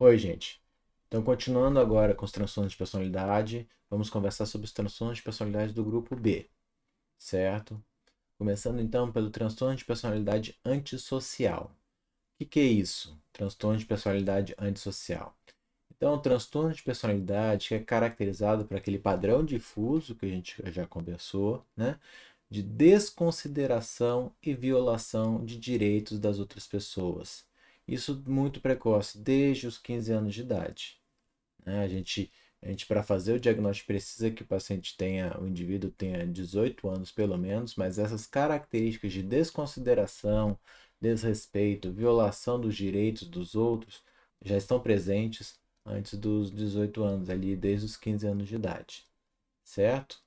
Oi, gente. Então, continuando agora com os transtornos de personalidade, vamos conversar sobre os transtornos de personalidade do grupo B, certo? Começando então pelo transtorno de personalidade antissocial. O que é isso? Transtorno de personalidade antissocial. Então, o transtorno de personalidade que é caracterizado por aquele padrão difuso que a gente já conversou, né? De desconsideração e violação de direitos das outras pessoas. Isso muito precoce, desde os 15 anos de idade, né? A gente para fazer o diagnóstico precisa que o indivíduo tenha 18 anos pelo menos, mas essas características de desconsideração, desrespeito, violação dos direitos dos outros já estão presentes antes dos 18 anos, ali desde os 15 anos de idade, certo?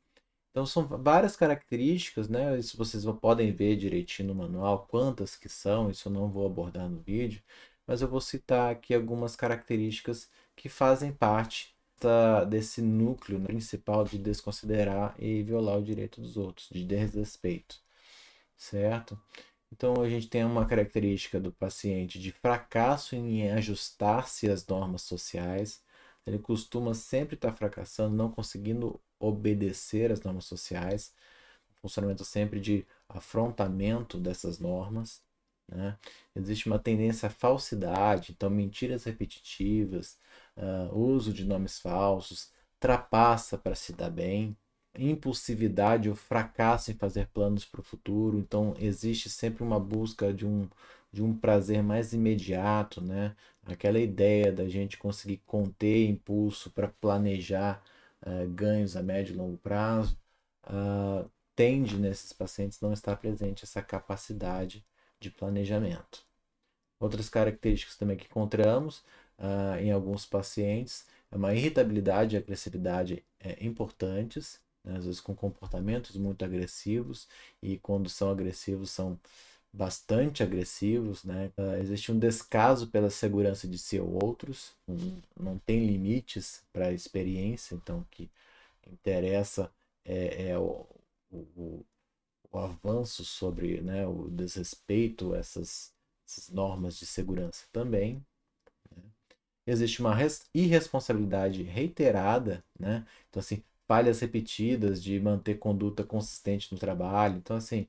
Então são várias características, né? Isso vocês podem ver direitinho no manual, quantas que são, isso eu não vou abordar no vídeo, mas eu vou citar aqui algumas características que fazem parte desse núcleo principal de desconsiderar e violar o direito dos outros, de desrespeito, certo? Então a gente tem uma característica do paciente de fracasso em ajustar-se às normas sociais. Ele costuma sempre estar fracassando, não conseguindo obedecer às normas sociais. Funcionamento sempre de afrontamento dessas normas, né? Existe uma tendência à falsidade, então mentiras repetitivas, uso de nomes falsos, trapaça para se dar bem, impulsividade ou fracasso em fazer planos para o futuro. Então existe sempre uma busca de um prazer mais imediato, né? Aquela ideia da gente conseguir conter impulso para planejar ganhos a médio e longo prazo. Uh, Tende nesses pacientes não estar presente essa capacidade de planejamento. Outras características também que encontramos em alguns pacientes é uma irritabilidade e agressividade importantes, né, às vezes com comportamentos muito agressivos, e quando são agressivos são bastante agressivos, né? Existe um descaso pela segurança de si ou outros, não tem limites para a experiência, então o que interessa é o, o avanço sobre, né, o desrespeito a essas normas de segurança também. Existe uma irresponsabilidade reiterada, né? Então, assim, falhas repetidas de manter conduta consistente no trabalho. Então, assim,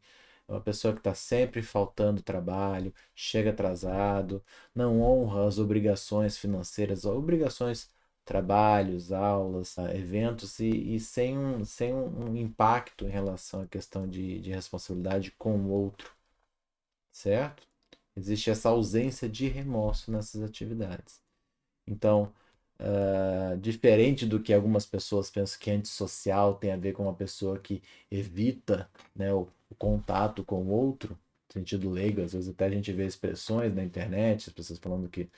é uma pessoa que está sempre faltando trabalho, chega atrasado, não honra as obrigações financeiras, obrigações, trabalhos, aulas, eventos, e sem um impacto em relação à questão de responsabilidade com o outro, certo? Existe essa ausência de remorso nessas atividades. Então, diferente do que algumas pessoas pensam que antissocial tem a ver com uma pessoa que evita, né, o contato com o outro, no sentido leigo, às vezes até a gente vê expressões na internet, as pessoas falando que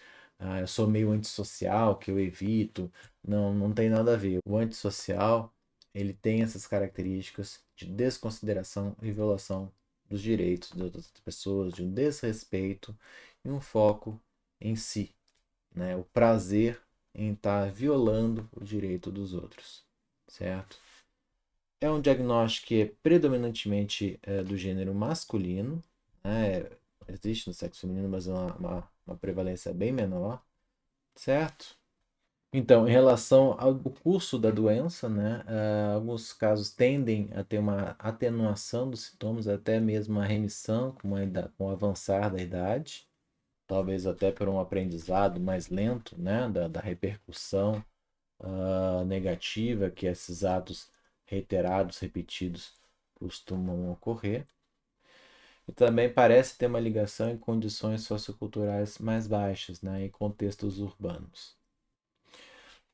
eu sou meio antissocial, que eu evito. Não, não tem nada a ver. O antissocial, ele tem essas características de desconsideração e violação dos direitos de outras pessoas, de um desrespeito e um foco em si, né? O prazer em estar violando o direito dos outros, certo? É um diagnóstico que é predominantemente do gênero masculino, né? Existe no sexo feminino, mas é uma prevalência bem menor, certo? Então, em relação ao curso da doença, né, alguns casos tendem a ter uma atenuação dos sintomas, até mesmo uma remissão com o avançar da idade, talvez até por um aprendizado mais lento, né, da repercussão negativa que esses atos reiterados, repetidos, costumam ocorrer. E também parece ter uma ligação em condições socioculturais mais baixas, né, em contextos urbanos.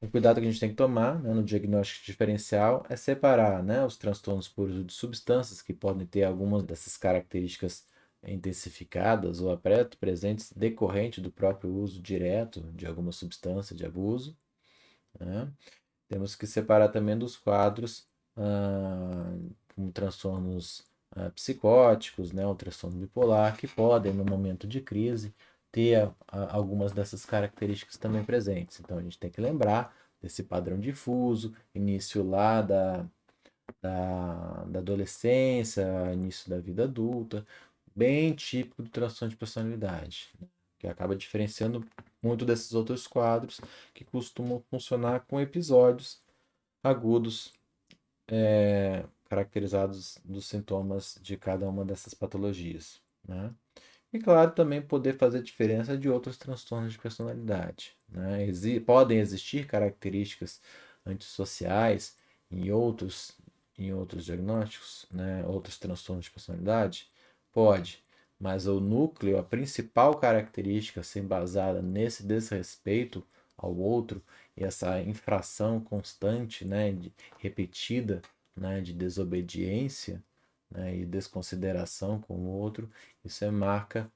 O cuidado que a gente tem que tomar, né, no diagnóstico diferencial é separar, né, os transtornos por uso de substâncias, que podem ter algumas dessas características intensificadas ou presentes decorrente do próprio uso direto de alguma substância de abuso, né? Temos que separar também dos quadros com transtornos psicóticos, né, o transtorno bipolar, que podem, no momento de crise, ter algumas dessas características também presentes. Então, a gente tem que lembrar desse padrão difuso, início lá da adolescência, início da vida adulta, bem típico do transtorno de personalidade, né, que acaba diferenciando muito desses outros quadros que costumam funcionar com episódios agudos, caracterizados dos sintomas de cada uma dessas patologias, né? E claro, também poder fazer diferença de outros transtornos de personalidade, né? Podem existir características antissociais em outros diagnósticos, né? Outros transtornos de personalidade? Pode, mas o núcleo, a principal característica ser embasada nesse desrespeito ao outro e essa infração constante, né, repetida, né, de desobediência, né, e desconsideração com o outro, isso é marca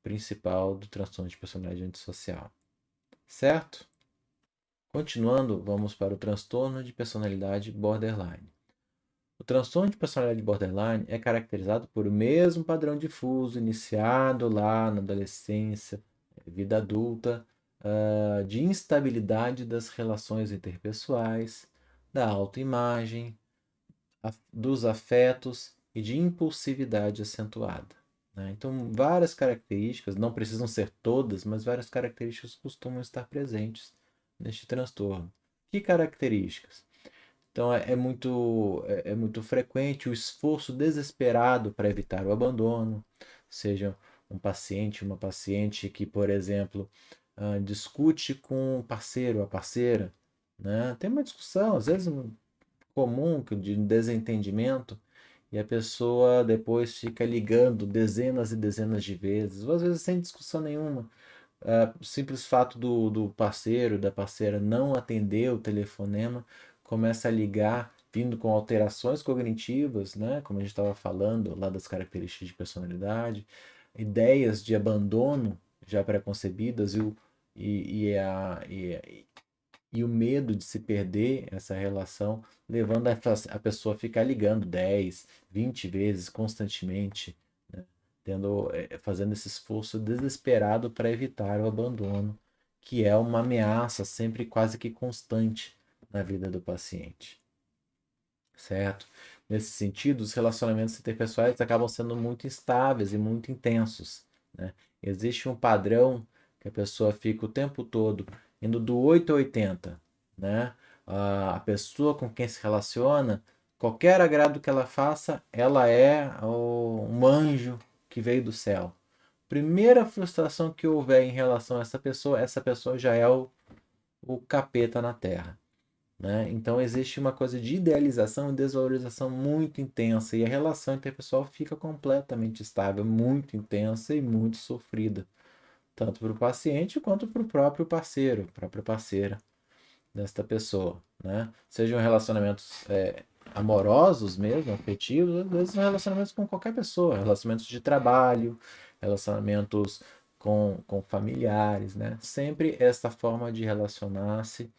principal do transtorno de personalidade antissocial. Certo? Continuando, vamos para o transtorno de personalidade borderline. O transtorno de personalidade borderline é caracterizado por o mesmo padrão difuso iniciado lá na adolescência, vida adulta, de instabilidade das relações interpessoais, da autoimagem, dos afetos e de impulsividade acentuada, né? Então, várias características, não precisam ser todas, mas várias características costumam estar presentes neste transtorno. Que características? Então, é muito frequente o esforço desesperado para evitar o abandono, seja um paciente, uma paciente que, por exemplo, discute com o parceiro, a parceira, né? Tem uma discussão, às vezes comum de desentendimento, e a pessoa depois fica ligando dezenas e dezenas de vezes, ou às vezes sem discussão nenhuma. O simples fato do parceiro, da parceira não atender o telefonema, começa a ligar, vindo com alterações cognitivas, né? Como a gente estava falando lá das características de personalidade, ideias de abandono já preconcebidas e o medo de se perder essa relação, levando a pessoa a ficar ligando 10, 20 vezes constantemente, né? Fazendo esse esforço desesperado para evitar o abandono, que é uma ameaça sempre quase que constante na vida do paciente, certo? Nesse sentido, os relacionamentos interpessoais acabam sendo muito instáveis e muito intensos, né? Existe um padrão que a pessoa fica o tempo todo indo do 8 a 80, né? A pessoa com quem se relaciona, qualquer agrado que ela faça, ela é um anjo que veio do céu. Primeira frustração que houver em relação a essa pessoa já é o capeta na Terra, né? Então existe uma coisa de idealização e desvalorização muito intensa e a relação interpessoal fica completamente estável, muito intensa e muito sofrida, tanto para o paciente quanto para o próprio parceiro, própria parceira desta pessoa, né? Sejam relacionamentos amorosos mesmo, afetivos, às vezes são relacionamentos com qualquer pessoa, relacionamentos de trabalho, relacionamentos com familiares, né? Sempre essa forma de relacionar-se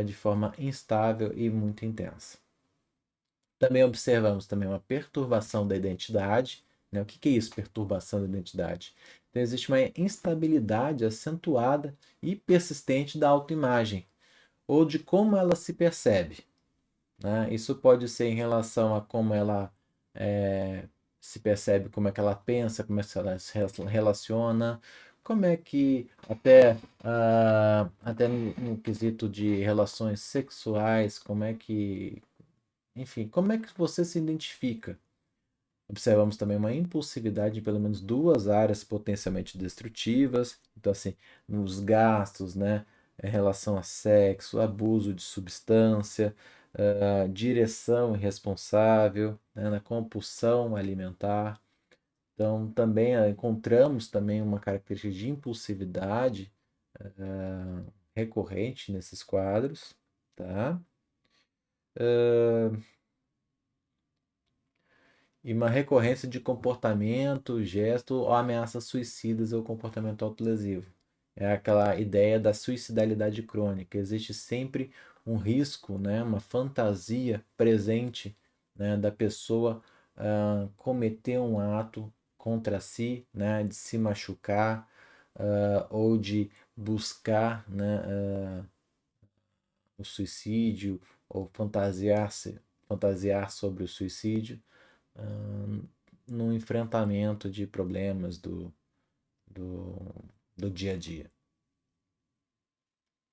de forma instável e muito intensa. Também observamos também uma perturbação da identidade, né? O que é isso, perturbação da identidade? Então, existe uma instabilidade acentuada e persistente da autoimagem, ou de como ela se percebe, né? Isso pode ser em relação a como ela se percebe, como é que ela pensa, como é que ela se relaciona, como é que até no quesito de relações sexuais, como é que, enfim, como é que você se identifica? Observamos também uma impulsividade em pelo menos duas áreas potencialmente destrutivas. Então, assim, nos gastos, né? Em relação a sexo, abuso de substância, direção irresponsável, né, na compulsão alimentar. Então, também encontramos também uma característica de impulsividade recorrente nesses quadros, tá? E uma recorrência de comportamento, gesto ou ameaças suicidas ou comportamento autolesivo. É aquela ideia da suicidalidade crônica. Existe sempre um risco, né, uma fantasia presente, né, da pessoa cometer um ato contra si, né, de se machucar ou de buscar, né, o suicídio ou fantasiar sobre o suicídio no enfrentamento de problemas do, do dia a dia.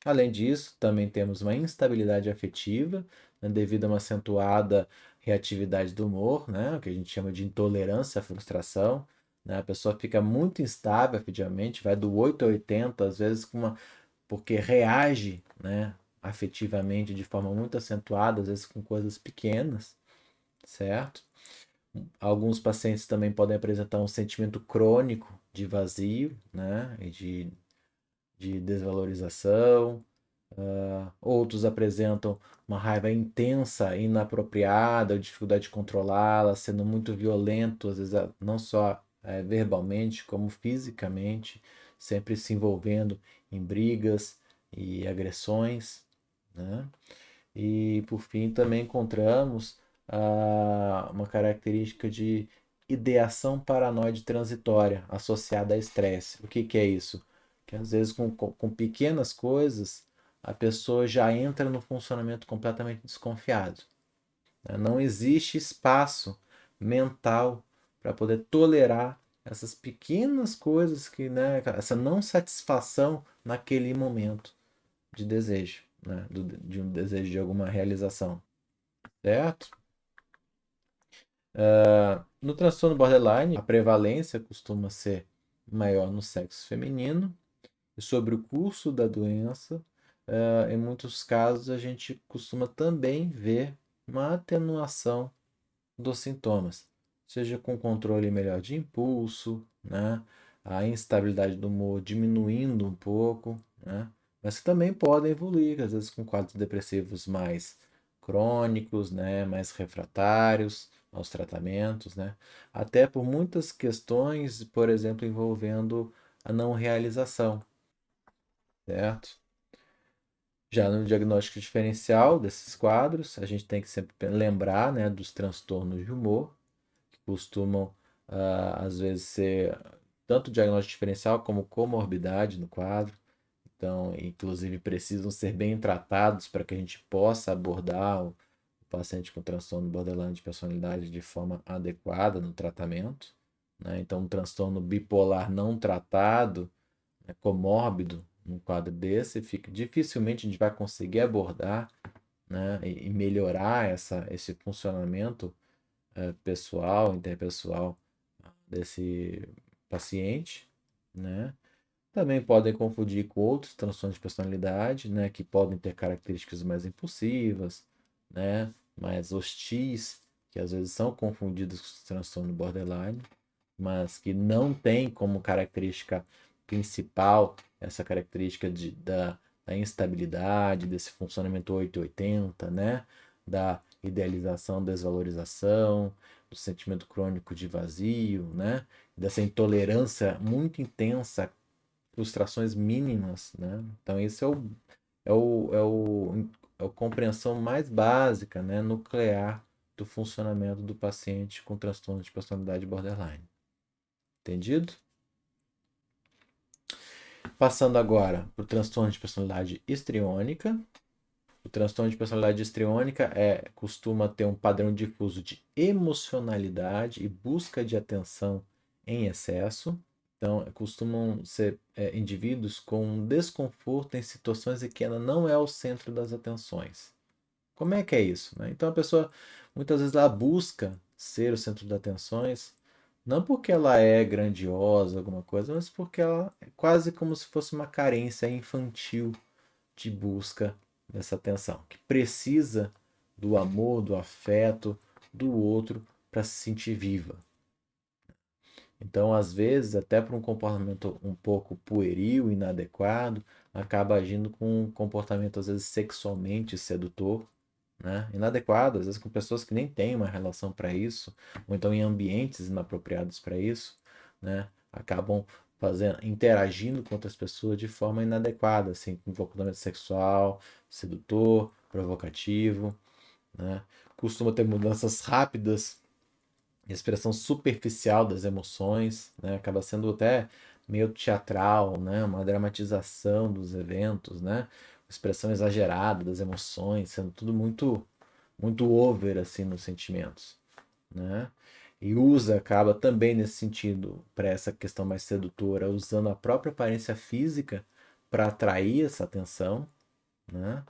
Além disso, também temos uma instabilidade afetiva, né, devido a uma acentuada reatividade do humor, né, o que a gente chama de intolerância à frustração. Né, a pessoa fica muito instável afetivamente, vai do 8 a 80, às vezes porque reage, né, afetivamente de forma muito acentuada, às vezes com coisas pequenas, certo? Alguns pacientes também podem apresentar um sentimento crônico de vazio, né, e de desvalorização. Outros apresentam uma raiva intensa, inapropriada, ou dificuldade de controlá-la, sendo muito violento, às vezes não só verbalmente, como fisicamente, sempre se envolvendo em brigas e agressões, né? E por fim também encontramos uma característica de ideação paranoide transitória associada a estresse. O que é isso? Que às vezes com pequenas coisas a pessoa já entra no funcionamento completamente desconfiado. Né? Não existe espaço mental para poder tolerar essas pequenas coisas que, né, essa não satisfação naquele momento de desejo, né, de um desejo de alguma realização, certo? No transtorno borderline, a prevalência costuma ser maior no sexo feminino. E sobre o curso da doença, em muitos casos a gente costuma também ver uma atenuação dos sintomas, seja com controle melhor de impulso, né? A instabilidade do humor diminuindo um pouco, né? Mas que também podem evoluir, às vezes com quadros depressivos mais crônicos, né? Mais refratários aos tratamentos, né? Até por muitas questões, por exemplo, envolvendo a não realização, certo? Já no diagnóstico diferencial desses quadros, a gente tem que sempre lembrar, né, dos transtornos de humor, que costumam, às vezes, ser tanto diagnóstico diferencial como comorbidade no quadro. Então, inclusive, precisam ser bem tratados para que a gente possa abordar o paciente com transtorno borderline de personalidade de forma adequada no tratamento. Né? Então, um transtorno bipolar não tratado, né, comórbido, num quadro desse, dificilmente a gente vai conseguir abordar, né, e melhorar esse funcionamento pessoal, interpessoal desse paciente, né? Também podem confundir com outros transtornos de personalidade, né, que podem ter características mais impulsivas, né, mais hostis, que às vezes são confundidos com transtorno borderline, mas que não tem como característica principal essa característica da instabilidade, desse funcionamento 880, né? Da idealização, desvalorização, do sentimento crônico de vazio, né? Dessa intolerância muito intensa, frustrações mínimas, né? Então, esse é o, é o, é a compreensão mais básica, né? Nuclear do funcionamento do paciente com transtorno de personalidade borderline. Entendido? Passando agora para o transtorno de personalidade histriônica. O transtorno de personalidade histriônica costuma ter um padrão difuso de emocionalidade e busca de atenção em excesso. Então, costumam ser indivíduos com desconforto em situações em que ela não é o centro das atenções. Como é que é isso? Né? Então, a pessoa, muitas vezes, ela busca ser o centro das atenções, não porque ela é grandiosa, alguma coisa, mas porque ela é quase como se fosse uma carência infantil de busca dessa atenção, que precisa do amor, do afeto do outro para se sentir viva. Então, às vezes, até por um comportamento um pouco pueril, inadequado, acaba agindo com um comportamento, às vezes, sexualmente sedutor, né? Inadequado, às vezes com pessoas que nem têm uma relação para isso, ou então em ambientes inapropriados para isso, né? Acabam interagindo com outras pessoas de forma inadequada, assim, com comportamento sexual, sedutor, provocativo, né? Costuma ter mudanças rápidas, expressão superficial das emoções, né? Acaba sendo até meio teatral, né? Uma dramatização dos eventos, né? Expressão exagerada das emoções, sendo tudo muito over assim nos sentimentos, né? E acaba também nesse sentido para essa questão mais sedutora, usando a própria aparência física para atrair essa atenção, né?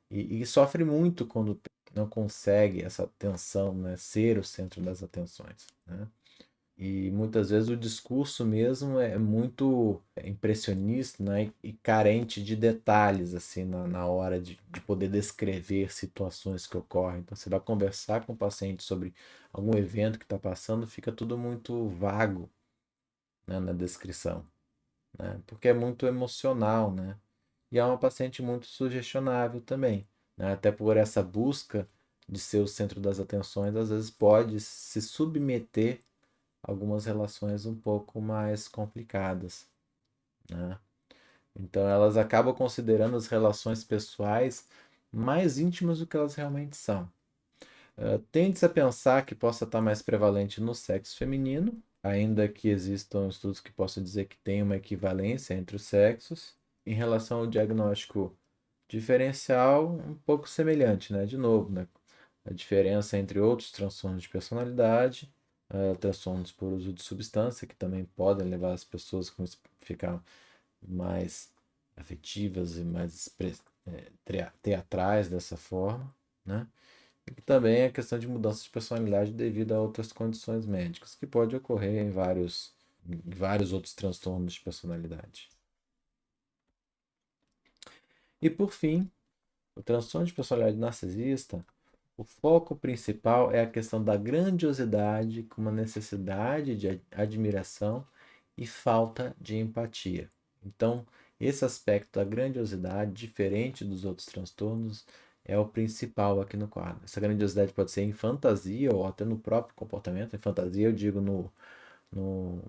E sofre muito quando não consegue essa atenção, né? Ser o centro das atenções, né? E muitas vezes o discurso mesmo é muito impressionista, né? E carente de detalhes assim na hora de poder descrever situações que ocorrem. Então você vai conversar com o paciente sobre algum evento que está passando, fica tudo muito vago, né, na descrição, né? Porque é muito emocional, né? E é uma paciente muito sugestionável também, né? Até por essa busca de ser o centro das atenções, às vezes pode se submeter a algumas relações um pouco mais complicadas, né? Então elas acabam considerando as relações pessoais mais íntimas do que elas realmente são. Tende-se a pensar que possa estar mais prevalente no sexo feminino, ainda que existam estudos que possam dizer que tem uma equivalência entre os sexos. Em relação ao diagnóstico diferencial, um pouco semelhante, né? De novo, né? A diferença entre outros transtornos de personalidade, transtornos por uso de substância, que também podem levar as pessoas a ficar mais afetivas e mais teatrais dessa forma, né? E também a questão de mudança de personalidade devido a outras condições médicas, que pode ocorrer em vários outros transtornos de personalidade. E por fim, o transtorno de personalidade narcisista, o foco principal é a questão da grandiosidade com uma necessidade de admiração e falta de empatia. Então, esse aspecto da grandiosidade, diferente dos outros transtornos, é o principal aqui no quadro. Essa grandiosidade pode ser em fantasia ou até no próprio comportamento. Em fantasia, eu digo no, no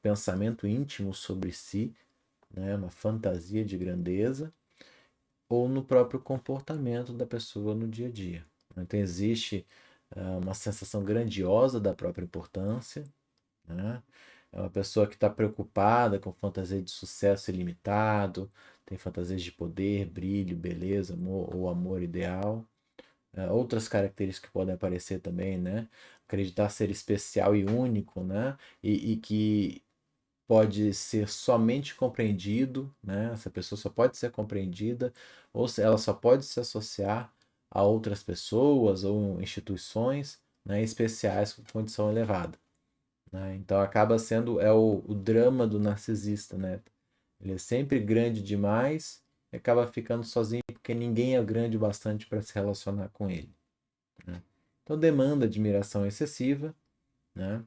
pensamento íntimo sobre si, né? Uma fantasia de grandeza, ou no próprio comportamento da pessoa no dia a dia. Então, existe uma sensação grandiosa da própria importância, né? É uma pessoa que está preocupada com fantasia de sucesso ilimitado, tem fantasias de poder, brilho, beleza, amor ou amor ideal. Outras características que podem aparecer também, né? Acreditar ser especial e único, né? E que pode ser somente compreendido, né? Essa pessoa só pode ser compreendida, ou ela só pode se associar a outras pessoas ou instituições, né, especiais com condição elevada, né? Então acaba sendo o drama do narcisista, né? Ele é sempre grande demais e acaba ficando sozinho porque ninguém é grande o bastante para se relacionar com ele, né? Então demanda admiração excessiva, né?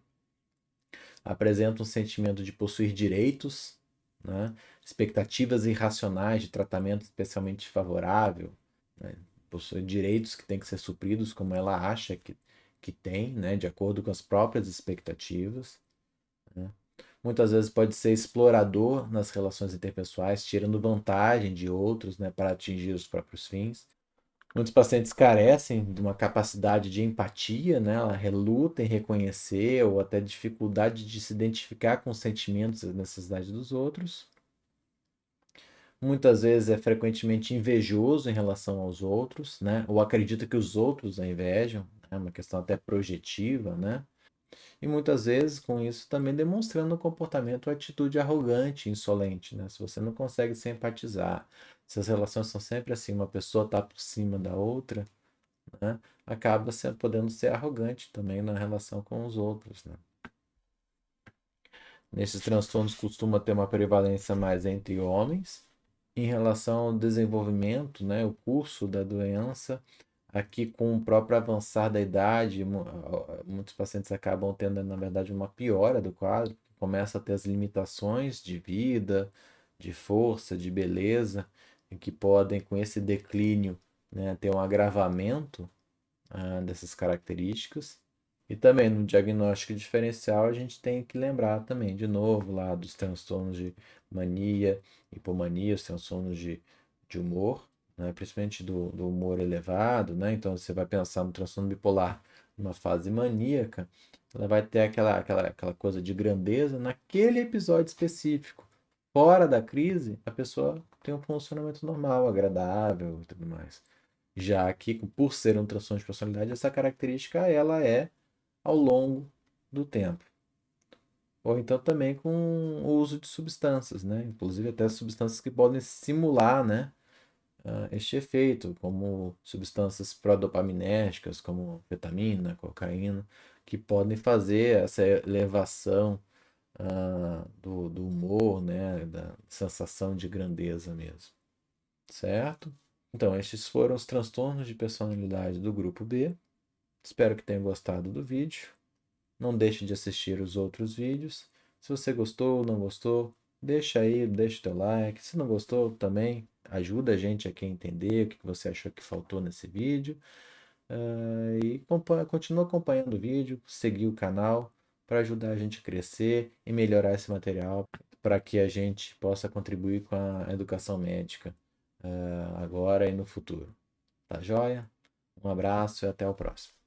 Apresenta um sentimento de possuir direitos, né? Expectativas irracionais de tratamento especialmente favorável, né? Possui direitos que têm que ser supridos como ela acha que tem, né? De acordo com as próprias expectativas, né? Muitas vezes pode ser explorador nas relações interpessoais, tirando vantagem de outros, né, para atingir os próprios fins. Muitos pacientes carecem de uma capacidade de empatia, né? Ela reluta em reconhecer ou até dificuldade de se identificar com os sentimentos e necessidades dos outros. Muitas vezes é frequentemente invejoso em relação aos outros, né? Ou acredita que os outros a invejam, é uma questão até projetiva, né? E muitas vezes com isso também demonstrando um comportamento ou atitude arrogante, insolente, né? Se você não consegue se empatizar, se as relações são sempre assim, uma pessoa está por cima da outra, né? Acaba podendo ser arrogante também na relação com os outros, né? Nesses transtornos costuma ter uma prevalência mais entre homens. Em relação ao desenvolvimento, né, o curso da doença, aqui com o próprio avançar da idade, muitos pacientes acabam tendo, na verdade, uma piora do quadro, começa a ter as limitações de vida, de força, de beleza, e que podem, com esse declínio, né, ter um agravamento dessas características. E também no diagnóstico diferencial a gente tem que lembrar também, de novo, lá dos transtornos de mania, hipomania, os transtornos de humor, né? Principalmente do humor elevado, né? Então você vai pensar no transtorno bipolar numa fase maníaca, ela vai ter aquela coisa de grandeza naquele episódio específico. Fora da crise, a pessoa tem um funcionamento normal, agradável e tudo mais. Já que, por ser um transtorno de personalidade, essa característica ela é ao longo do tempo. ou então também com o uso de substâncias, né? Inclusive até substâncias que podem simular, né, este efeito, como substâncias prodopaminérgicas, como fetamina, cocaína, que podem fazer essa elevação do humor, né, da sensação de grandeza mesmo, certo? Então, estes foram os transtornos de personalidade do grupo B. Espero que tenham gostado do vídeo. Não deixe de assistir os outros vídeos. Se você gostou ou não gostou, deixa aí, deixa o teu like. Se não gostou, também ajuda a gente aqui a entender o que você achou que faltou nesse vídeo. E continua acompanhando o vídeo, seguir o canal para ajudar a gente a crescer e melhorar esse material para que a gente possa contribuir com a educação médica agora e no futuro. Tá joia? Um abraço e até o próximo.